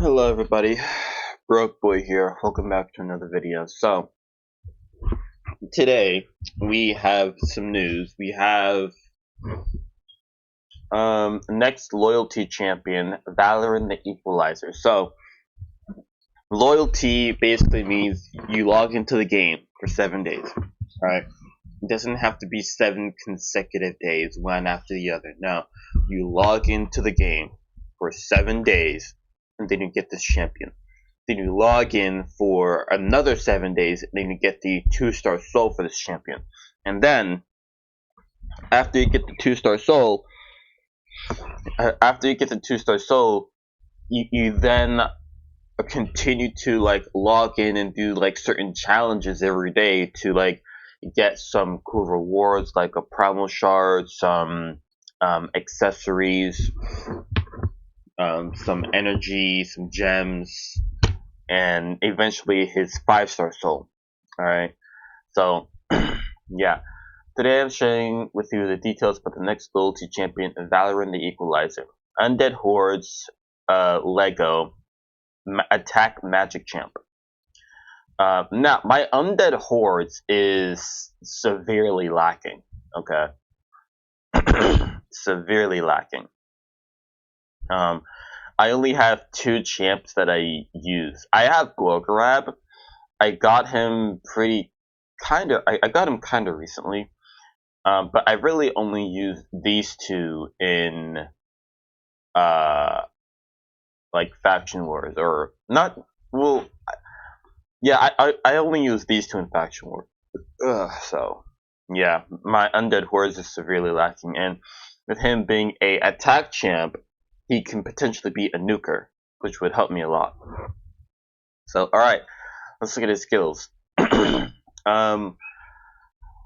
Hello everybody, Broke Boy here. Welcome back to another video. So, today we have some news. We have next loyalty champion, Valorant the Equalizer. So, loyalty basically means you log into the game for 7 days, right? It doesn't have to be 7 consecutive days, one after the other. No, you log into the game for 7 days, and then you get this champion. Then you log in for another 7 days, and then you get the 2-star soul for this champion. And then, after you get the 2-star soul, you then continue to log in and do certain challenges every day to get some cool rewards like a primal shard, some accessories, some energy, some gems, and eventually his 5-star soul. Alright, so yeah, today I'm sharing with you the details about the next loyalty champion, Valorant the Equalizer. Undead Horde's Lego Attack Magic Champ. Now, my Undead Hordes is severely lacking, okay? Severely lacking. I only have 2 champs that I use. I have Glogorab. I got him I got him kinda recently. But I really only use these 2 in Faction Wars, or not. Well, yeah, I only use these 2 in Faction Wars. So yeah, my Undead Hordes is severely lacking, and with him being a attack champ, he can potentially be a nuker, which would help me a lot. So, alright, let's look at his skills.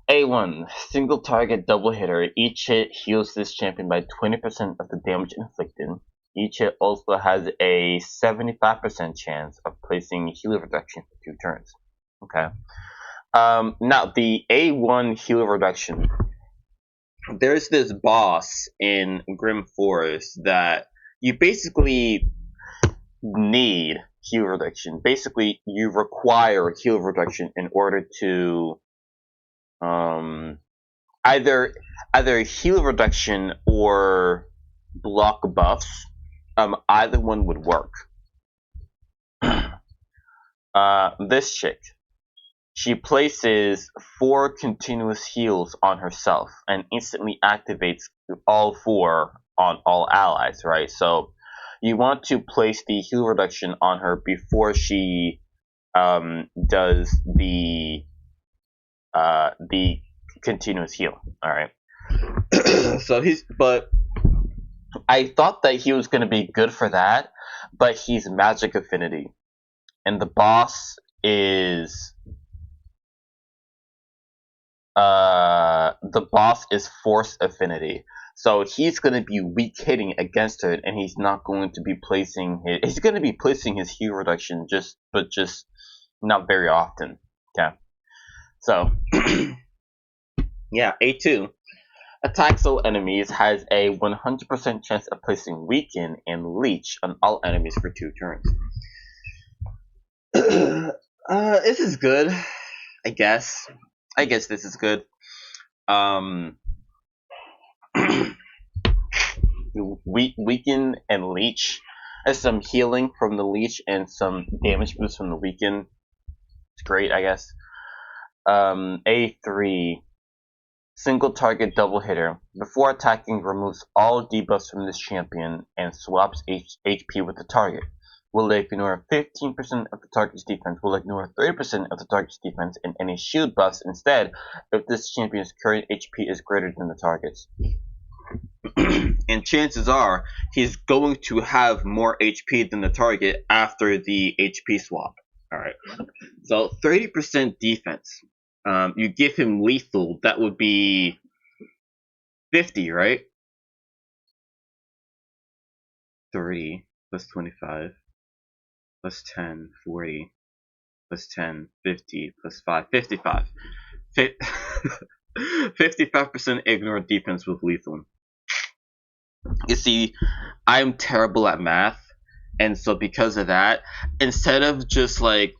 A1, single target double hitter. Each hit heals this champion by 20% of the damage inflicted. Each hit also has a 75% chance of placing healer reduction for 2 turns. Okay. Now, the A1 healer reduction. There's this boss in Grim Forest that you basically need heal reduction. Basically, you require heal reduction in order to either heal reduction or block buffs. Either one would work. This chick, she places 4 continuous heals on herself and instantly activates all 4 on all allies, right? So you want to place the heal reduction on her before she does the continuous heal. Alright. But I thought that he was gonna be good for that, but he's magic affinity. And the boss is force affinity. So he's gonna be weak hitting against it, and he's not going to be placing he's gonna be placing his heal reduction but just not very often. Okay. So yeah, A2. Attacks all enemies, has a 100% chance of placing Weaken and Leech on all enemies for 2 turns. This is good, I guess. I guess this is good. Weaken and Leech. Has some healing from the Leech and some damage boost from the Weaken. It's great, I guess. A3. Single target double hitter. Before attacking, removes all debuffs from this champion and swaps HP with the target. Will ignore 15% of the target's defense. Will ignore 30% of the target's defense and any shield buffs instead if this champion's current HP is greater than the target's. And chances are he's going to have more HP than the target after the HP swap. Alright. So 30% defense. You give him lethal, that would be 50, right? 30 plus 25 plus 10, 40 plus 10, 50 plus 5, 55. 55% ignore defense with lethal. You see, I'm terrible at math, And so because of that, instead of just like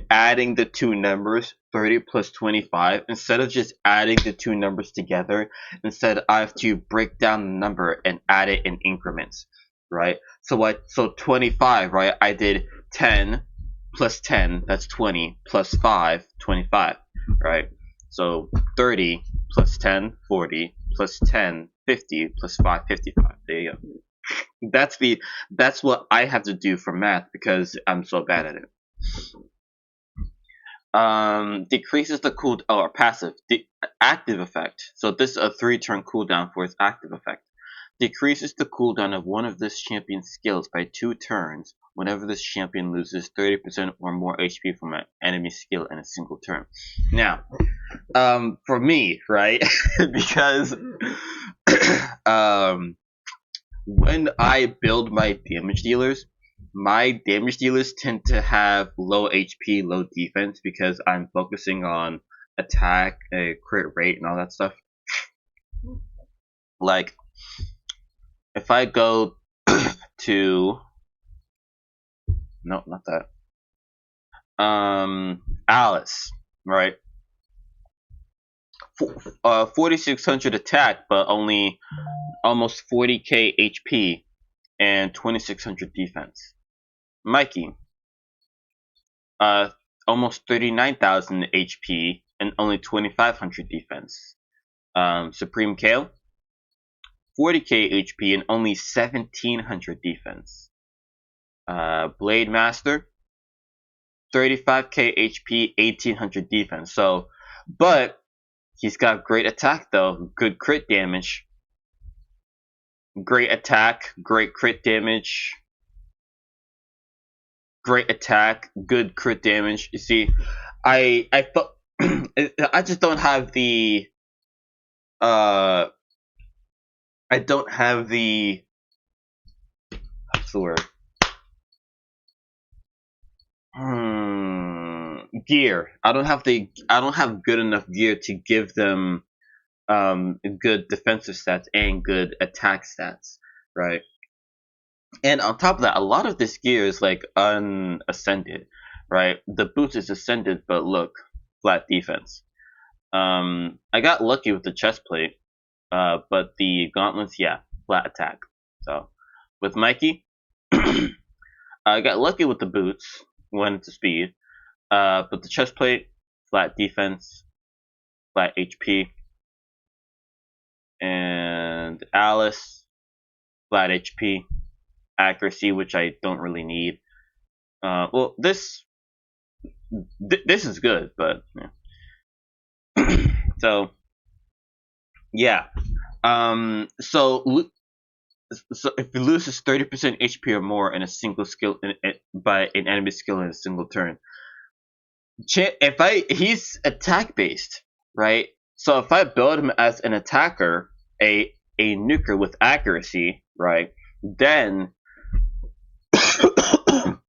adding the two numbers 30 plus 25, instead of just adding the two numbers together, instead I have to break down the number and add it in increments, right? So 25, right? I did 10 plus 10, that's 20, plus 5, 25, right? So 30 plus 10, 40, plus 10, 50, plus 5, 55. There you go. That's what I have to do for math because I'm so bad at it. Decreases the cool or passive active effect. So this is a 3-turn cooldown for its active effect. Decreases the cooldown of one of this champion's skills by 2 turns whenever this champion loses 30% or more HP from an enemy skill in a single turn. Now, for me, right, because when I build my damage dealers tend to have low HP, low defense because I'm focusing on attack, crit rate, and all that stuff. Like, if I go to no, not that. Alice, right? 4600 attack, but only almost 40k HP and 2600 defense. Mikey, almost 39,000 HP and only 2500 defense. Supreme Kale, 40k HP and only 1700 defense. Blade Master, 35k HP, 1800 defense. So, but he's got great attack though, good crit damage. Great attack, great crit damage. Great attack, good crit damage. You see, I just don't have the I don't have the what's the word? Gear. I don't have good enough gear to give them good defensive stats and good attack stats, right? And on top of that, a lot of this gear is like unascended, right? The boots is ascended, but look, flat defense. I got lucky with the chest plate, but the gauntlets, yeah, flat attack. So with Mikey, I got lucky with the boots, went into speed, but the chest plate, flat defense, flat HP, and Alice, flat HP, accuracy, which I don't really need. Well, this is good, but yeah. So yeah. So if he loses 30% HP or more in a single skill by an enemy skill in a single turn, he's attack based, right? So if I build him as an attacker, a nuker with accuracy, right? Then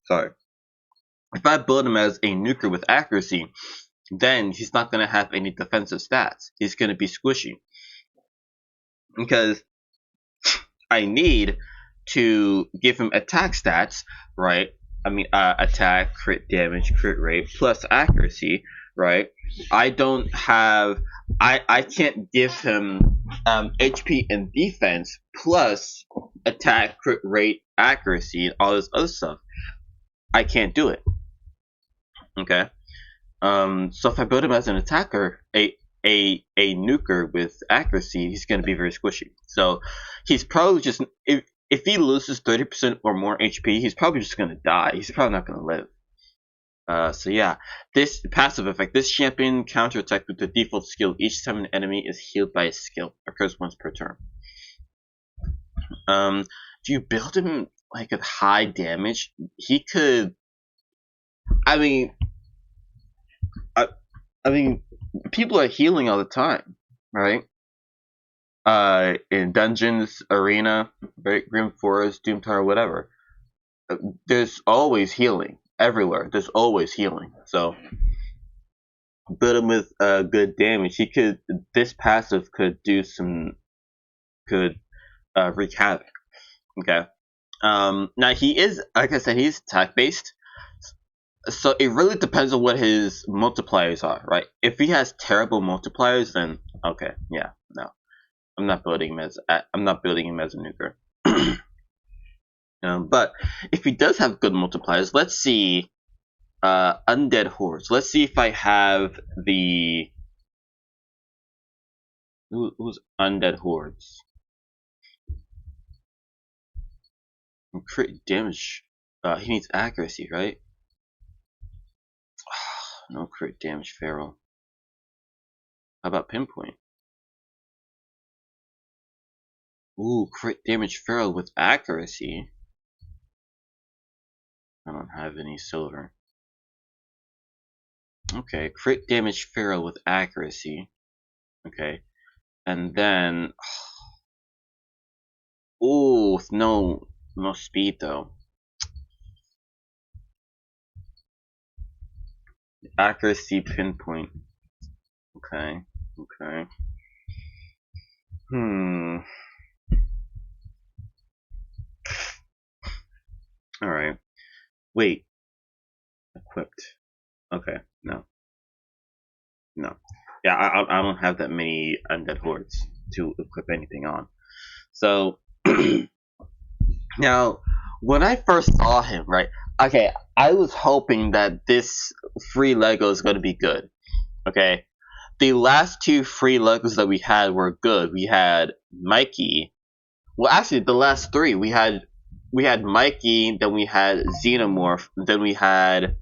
sorry. If I build him as a nuker with accuracy, then he's not going to have any defensive stats. He's going to be squishy. Because I need to give him attack stats, right? I mean, attack, crit damage, crit rate, plus accuracy, right? I can't give him HP and defense plus attack, crit rate, accuracy, and all this other stuff. I can't do it. Okay. So if I build him as an attacker, a nuker with accuracy, he's going to be very squishy. So he's probably just if he loses 30% or more HP, he's probably just going to die. He's probably not going to live. So yeah, this passive effect. This champion counterattack with the default skill. Each time an enemy is healed by a skill, occurs once per turn. If you build him like at high damage, he could. I mean, people are healing all the time, right? In dungeons, arena, Grim Forest, Doom Tower, whatever. There's always healing everywhere. There's always healing. So build him with good damage. This passive could wreak havoc. Okay. Now he is, like I said, he's attack based. So it really depends on what his multipliers are, right? If he has terrible multipliers, then okay, yeah, no, I'm not building him as a nuker. But if he does have good multipliers, let's see, undead hordes. Let's see if I have the who's undead hordes. Crit damage. He needs accuracy, right? No crit damage, Feral. How about pinpoint? Ooh, crit damage Feral with accuracy. I don't have any silver. Okay, crit damage Feral with accuracy. Okay, and then ooh, no speed though. Accuracy pinpoint. Okay. Alright. Wait. Equipped. Okay. No. Yeah, I don't have that many undead hordes to equip anything on. So, now, when I first saw him, right? Okay, I was hoping that this free Lego is going to be good. Okay, the last two free Legos that we had were good. We had Mikey. Well, actually, the last three we had Mikey, then we had Xenomorph, then we had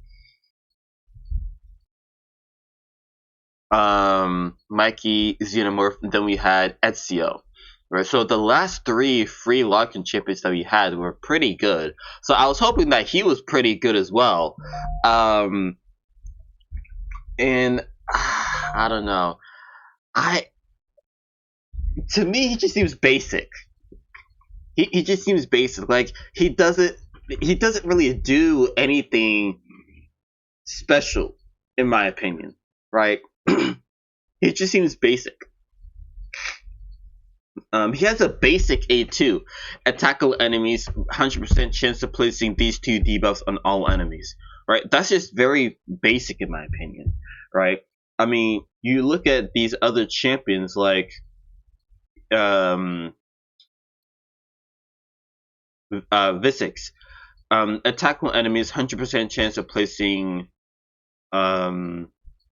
Mikey, Xenomorph, and then we had Ezio. Right, so the last three free login champions that we had were pretty good. So I was hoping that he was pretty good as well. And I don't know. To me, he just seems basic. He just seems basic. Like he doesn't really do anything special, in my opinion. Right? He just seems basic. He has a basic A2. Attack all enemies, 100% chance of placing these two debuffs on all enemies. Right? That's just very basic in my opinion. Right? I mean, you look at these other champions like Visix. Attack all enemies, 100% chance of placing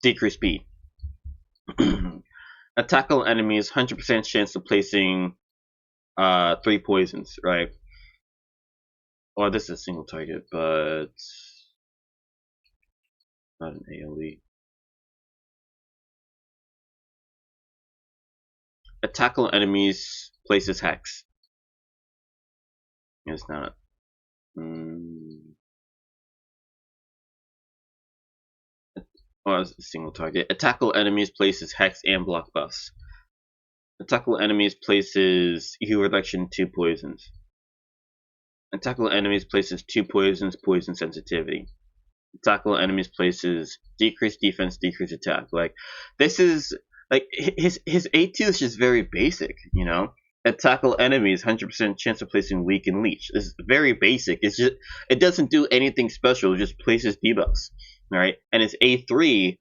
decreased speed. Attack all enemies, 100% chance of placing 3 poisons, right? Well, this is a single target, but not an AoE. Attack all enemies places hex. It's not. Oh, it's a single target. Attack all enemies places hex and block buffs. Attack all enemies places heal reduction 2 poisons. Attack all enemies places 2 poisons, poison sensitivity. Attack all enemies places decreased defense, decreased attack. Like this is like his A2 is just very basic, you know. Attack all enemies, 100% chance of placing weak and leech. It's very basic. It's just it doesn't do anything special. It just places debuffs, right? And it's A3.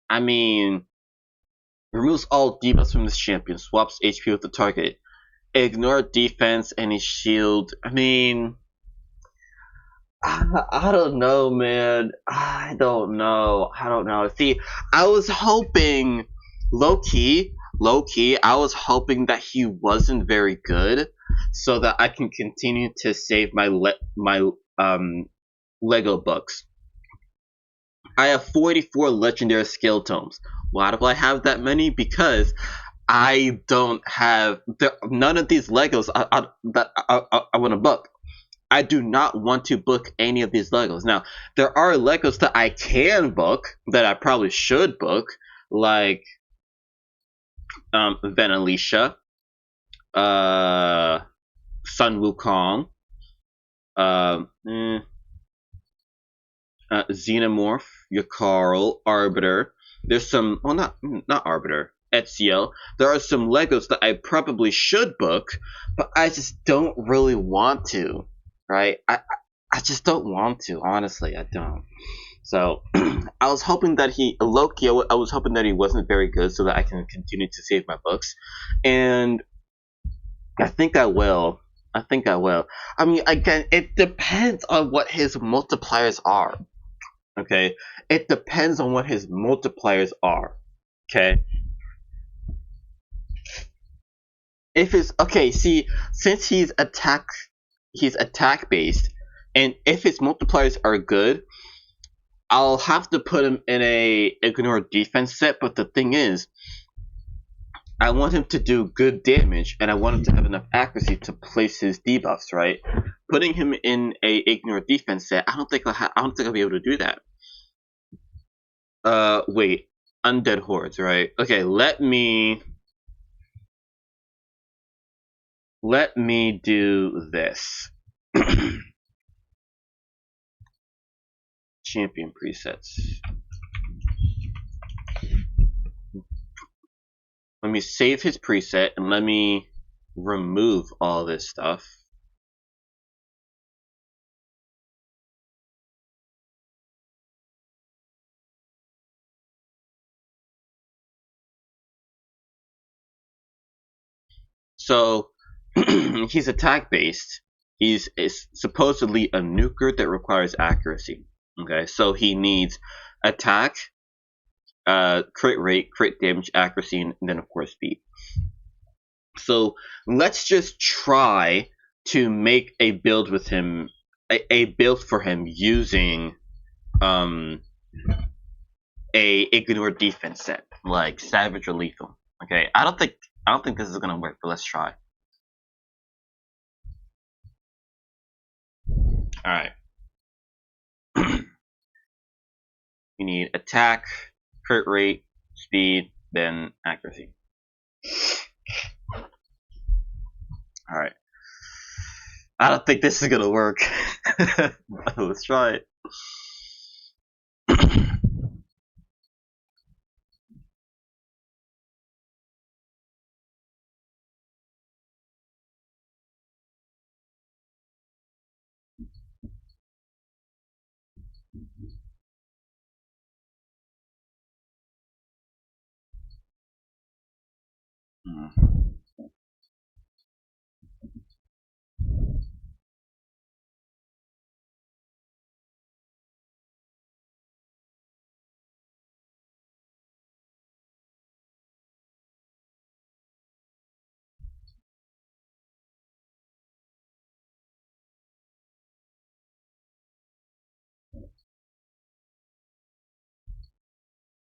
I mean, removes all debuffs from this champion, swaps HP with the target, ignore defense, any shield. I mean, I don't know, man. I don't know. See, I was hoping, low key, I was hoping that he wasn't very good, so that I can continue to save my Lego books. I have 44 legendary skill tomes. Why do I have that many? Because I don't have none of these Legos that I want to book. I do not want to book any of these Legos. Now, there are Legos that I can book, that I probably should book, like Vanalisha, Sun Wukong, Xenomorph, Yakarl, Arbiter. There's some, well, not Arbiter, Ezio. There are some Legos that I probably should book, but I just don't really want to. right? I just don't want to. Honestly, I don't. So I was hoping that Loki. I was hoping that he wasn't very good, so that I can continue to save my books, and I think I will. I think I will. I mean, again, it depends on what his multipliers are. Okay, it depends on what his multipliers are. Okay, if it's okay, see, since he's attack based, and if his multipliers are good, I'll have to put him in a ignore defense set. But the thing is, I want him to do good damage, and I want him to have enough accuracy to place his debuffs. Right, putting him in a ignore defense set, I don't think I'll be able to do that. Wait, undead hordes, right? Okay, let me do this. Champion presets. Let me save his preset and let me remove all this stuff. So he's attack based. He's supposedly a nuker that requires accuracy. Okay, so he needs attack, crit rate, crit damage, accuracy, and then of course speed. So let's just try to make a build with him, a build for him using a ignore defense set like savage or lethal. Okay, I don't think this is gonna work, but let's try. All right. You need attack, crit rate, speed, then accuracy. All right. I don't think this is gonna work. Let's try it.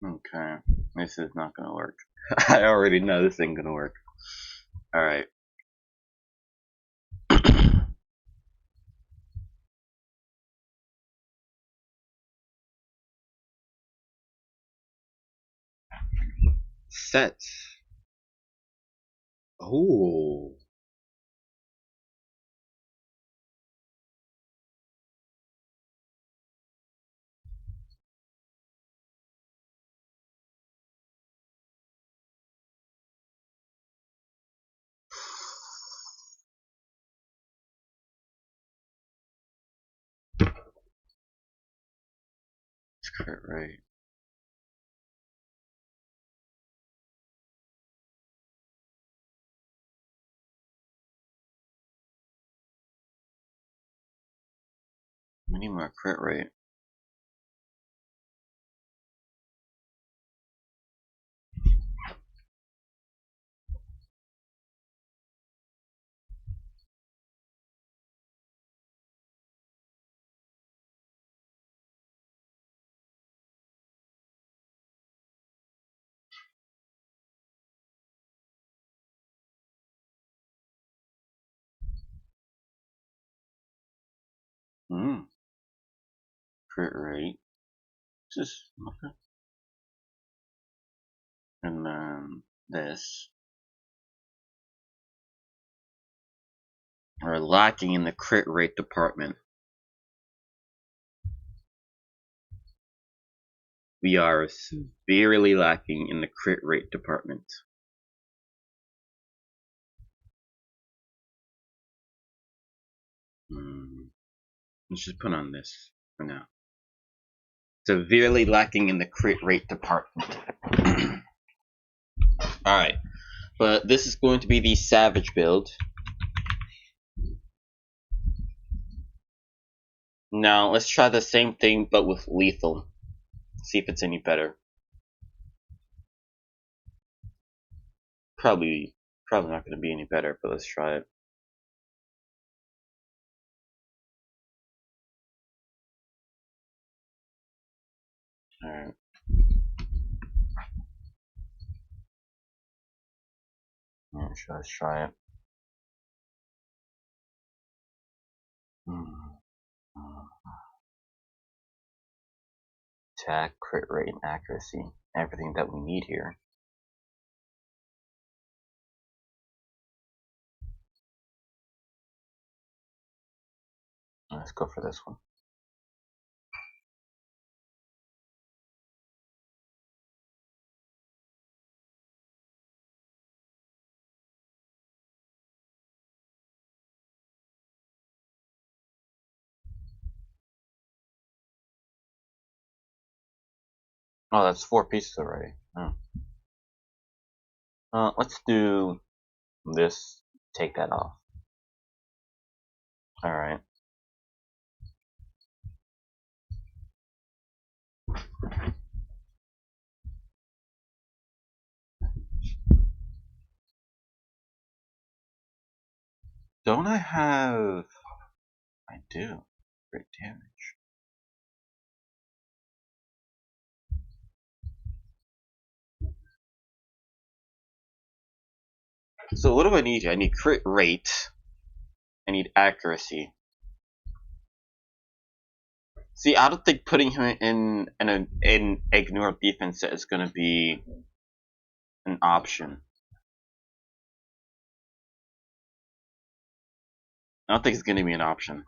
Okay, this is not gonna work. I already know this ain't gonna work. Alright. Sets. Oh. It's crit rate. We need more crit rate. Crit rate. Just okay. And then this. We're lacking in the crit rate department. We are severely lacking in the crit rate department. Let's just put on this for now. Severely lacking in the crit rate department. Alright, but this is going to be the Savage build. Now, let's try the same thing but with Lethal. See if it's any better. Probably not going to be any better, but let's try it. Alright. Let's try it. Attack, crit rate, and accuracy. Everything that we need here. Let's go for this one. Oh, that's 4 pieces already. Oh. Let's do this. Take that off. Alright. Don't I have... I do. Great damage. So what do I need here? I need crit rate. I need accuracy. See, I don't think putting him in ignore defense is gonna be an option. I don't think it's gonna be an option.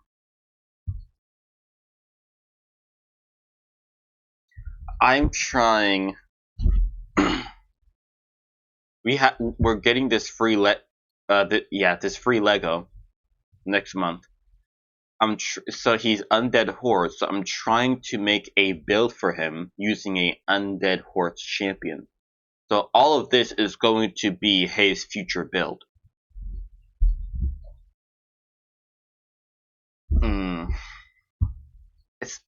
I'm trying. We're getting this free this free Lego next month. So he's Undead Horde, so I'm trying to make a build for him using a Undead Horde champion. So all of this is going to be his future build. It's...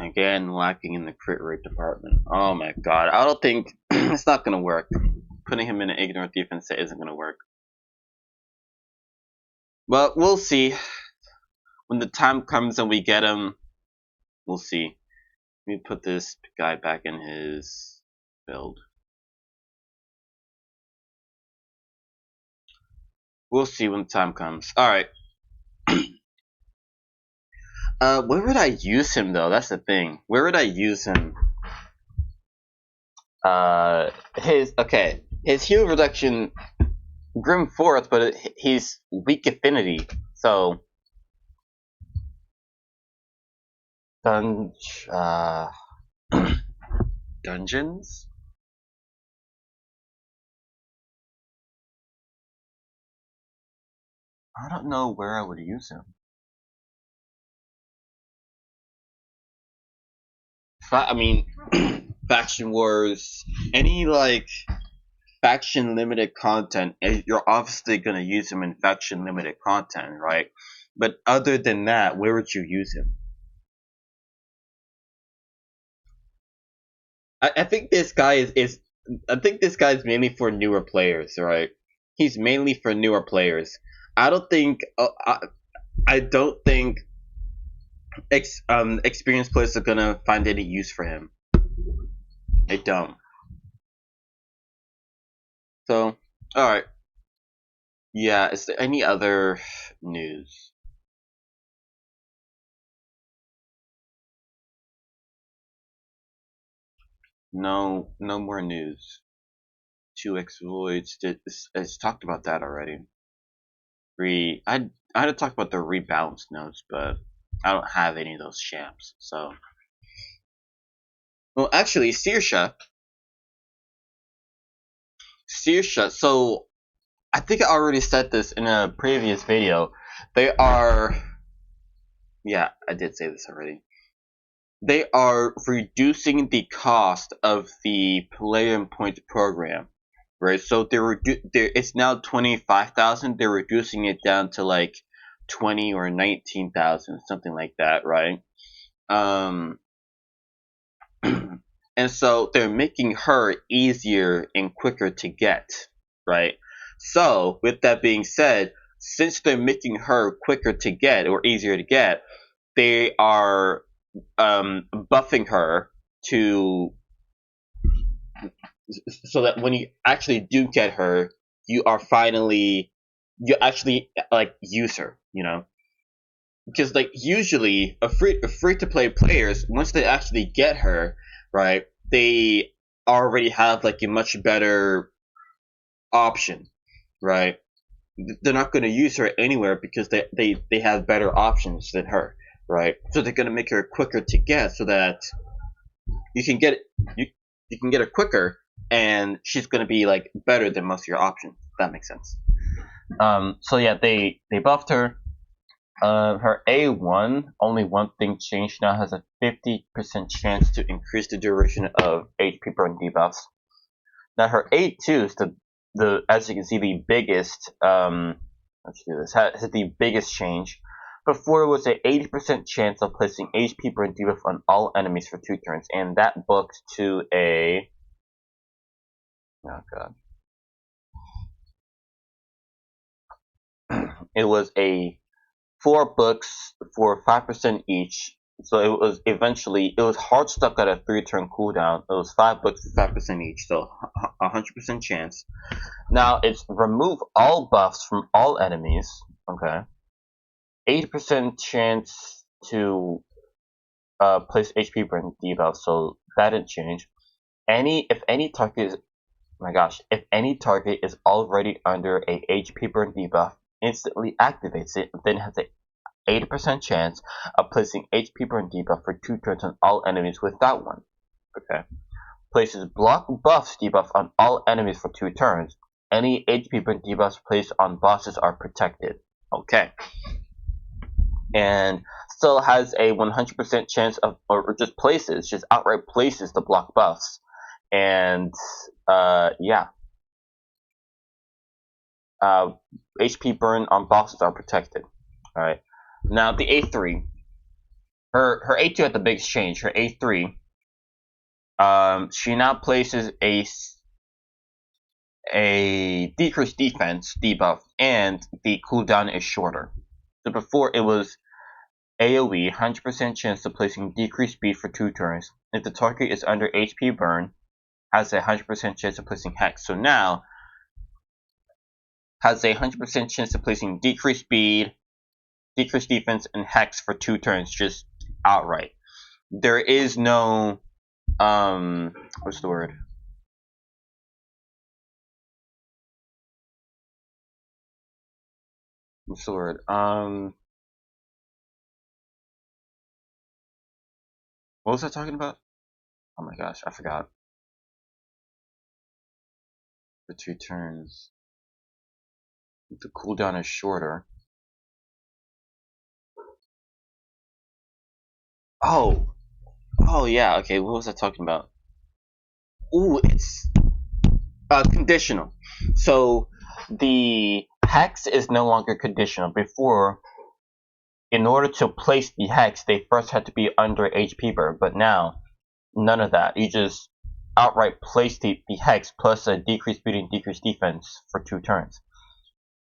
Again, lacking in the crit rate department. Oh my god, I don't think it's not gonna work. Putting him in an ignorant defense isn't gonna work. But we'll see. When the time comes and we get him, we'll see. Let me put this guy back in his build. We'll see when the time comes. Alright. Where would I use him though? That's the thing. Where would I use him? His heal reduction, Grim Force, but he's weak affinity, so dungeons. I don't know where I would use him. I mean, Faction Wars, any like faction limited content, you're obviously gonna use him in faction limited content, right? But other than that, where would you use him? I think this guy is I think this guy is mainly for newer players, right? he's mainly for newer players. I don't think I don't think experienced players are gonna find any use for him. They don't. So, all right. Yeah. Is there any other news? No, no more news. 2x Voids. It's talked about that already. I had to talk about the rebalance notes, but I don't have any of those champs. So, well, actually, Saoirse. So I think I already said this in a previous video. They are, yeah, I did say this already. They are reducing the cost of the Player and Point program, right? So it's now 25,000. They're reducing it down to like 20 or 19,000, something like that, right? And so they're making her easier and quicker to get, right? So with that being said, since they're making her quicker to get or easier to get, they are buffing her to so that when you actually do get her, you actually like use her, you know? Because like usually a free to play players, once they actually get her, right, they already have like a much better option, right? They're not going to use her anywhere because they have better options than her, right? So they're going to make her quicker to get so that you can get you can get her quicker, and she's going to be like better than most of your options. If that makes sense. So yeah, they buffed her. Her A1, only one thing changed, now has a 50% chance to increase the duration of HP burn debuffs. Now her A2 is the as you can see, the biggest let's do this, has the biggest change. Before, it was a 80% chance of placing HP burn debuff on all enemies for 2 turns, and that booked to a, oh god, it was a 4 books for 5% each. So it was hard stuck at a 3-turn cooldown. It was 5 books for 5% each, so 100% chance. Now it's remove all buffs from all enemies. Okay, 80% chance to place HP burn debuff. So that didn't change. If any target is, oh my gosh, if any target is already under a HP burn debuff, instantly activates it, then has a 80% chance of placing HP burn debuff for 2 turns on all enemies without one. Okay. Places block buffs debuff on all enemies for 2 turns. Any HP burn debuffs placed on bosses are protected. Okay. And still has a 100% chance of, or just outright places the block buffs. And, yeah. HP burn on bosses are protected. Alright. Now the A3, her A2 had the biggest change. Her A3, she now places a decreased defense debuff, and the cooldown is shorter. So before it was AoE, 100% chance of placing decreased speed for 2 turns. If the target is under HP burn, has a 100% chance of placing Hex. So now has a 100% chance of placing decreased speed, decreased defense, and Hex for 2 turns, just outright. There is no, what's the word? What's the word? What was I talking about? Oh my gosh, I forgot. For 2 turns. The cooldown is shorter. Oh yeah, okay, what was I talking about? Ooh, it's conditional. So the Hex is no longer conditional. Before, in order to place the Hex, they first had to be under HP burn, but now, none of that. You just outright place the Hex plus a decreased speed and decreased defense for 2 turns.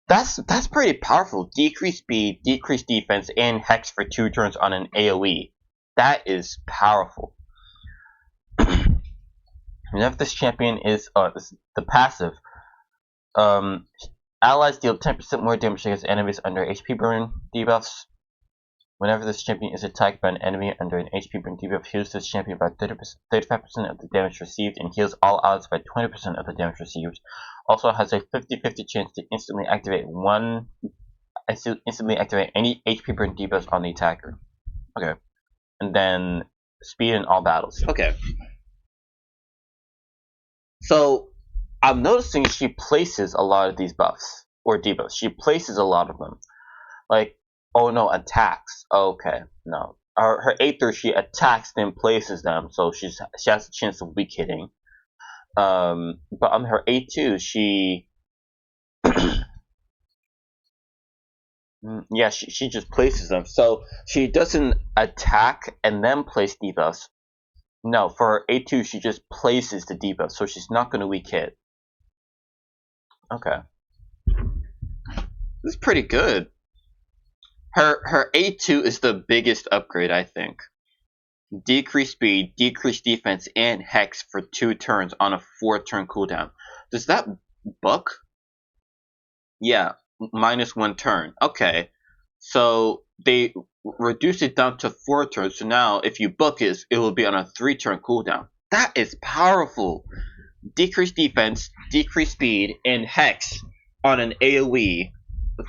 That's pretty powerful. Decrease speed, decrease defense, and hex for 2 turns on an AoE. That is powerful. Whenever this champion is the passive, allies deal 10% more damage against enemies under HP burn debuffs. Whenever this champion is attacked by an enemy under an HP burn debuff, heals this champion by 35% of the damage received and heals all allies by 20% of the damage received. Also has a 50-50 chance to instantly activate any HP burn debuffs on the attacker. Okay. And then speed in all battles. Okay. So I'm noticing she places a lot of these buffs or debuffs. She places a lot of them. Like, oh no, attacks. Okay, no. Her A3 she attacks then places them, so she has a chance of weak hitting. But on her A2 she yeah, she just places them. So she doesn't attack and then place debuffs. No, for her A2 she just places the debuff, so she's not gonna weak hit. Okay. This is pretty good. Her A2 is the biggest upgrade, I think. Decrease speed, decrease defense, and hex for 2 turns on a 4-turn cooldown. Does that buck? Yeah, -1 turn. Okay. So they reduce it down to 4 turns, so now if you book it, it will be on a 3-turn cooldown. That is powerful. Decrease defense, decrease speed, and hex on an AoE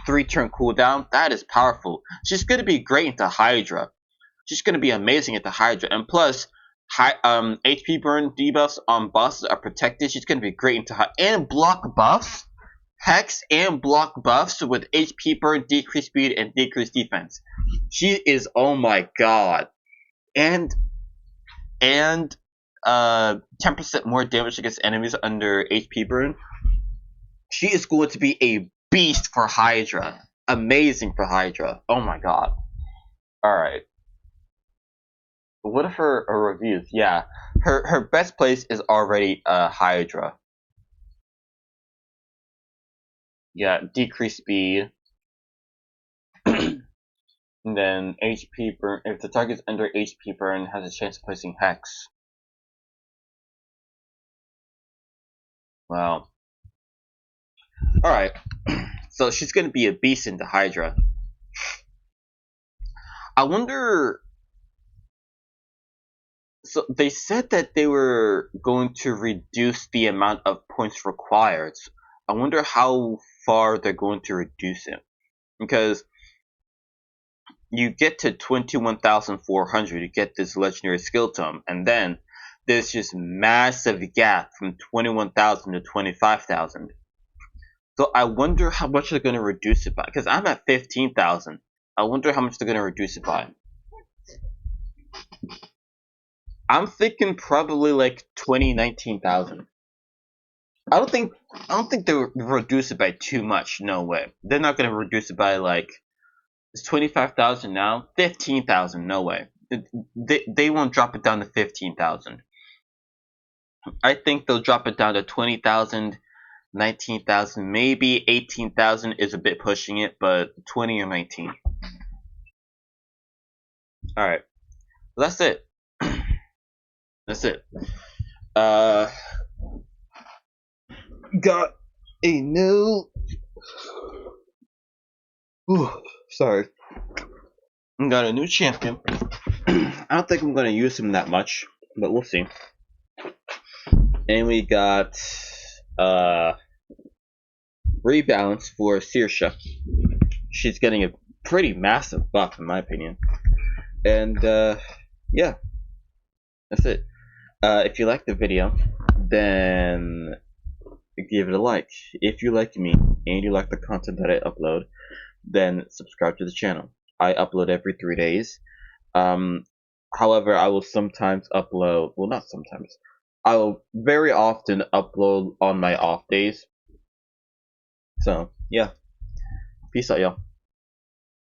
3-turn cooldown. That is powerful. She's gonna be great into Hydra. She's gonna be amazing at the Hydra, and plus, HP burn debuffs on bosses are protected. She's gonna be great into and block buffs, hex and block buffs with HP burn, decrease speed, and decrease defense. She is, oh my god, and 10% more damage against enemies under HP burn. She is going to be a beast for Hydra. Amazing for Hydra. Oh my god. Alright. What if her reviews? Yeah. Her best place is already Hydra. Yeah, decrease speed. And then HP burn. If the target's under HP burn, has a chance of placing hex. Wow. Alright. So she's gonna be a beast into Hydra. I wonder. So they said that they were going to reduce the amount of points required. I wonder how far they're going to reduce it. Because you get to 21,400, you get this legendary skill tome, and then there's just massive gap from 21,000 to 25,000. So I wonder how much they're going to reduce it by. Because I'm at 15,000. I wonder how much they're going to reduce it by. I'm thinking probably like 19,000. I don't think they'll reduce it by too much. No way. They're not going to reduce it by like, it's 25,000 now. 15,000. No way. They won't drop it down to 15,000. I think they'll drop it down to 20,000, 19,000, maybe 18,000 is a bit pushing it, but 20 or 19. All right, well, that's it. That's it. Got a new. Ooh, sorry. Got a new champion. I don't think I'm gonna use him that much, but we'll see. And we got rebalance for Saoirse. She's getting a pretty massive buff in my opinion. And yeah, that's it. If you like the video, then give it a like. If you like me and you like the content that I upload, then subscribe to the channel. I upload every 3 days. However, I will sometimes upload, well, not sometimes, I will very often upload on my off days. So, yeah. Peace out, y'all.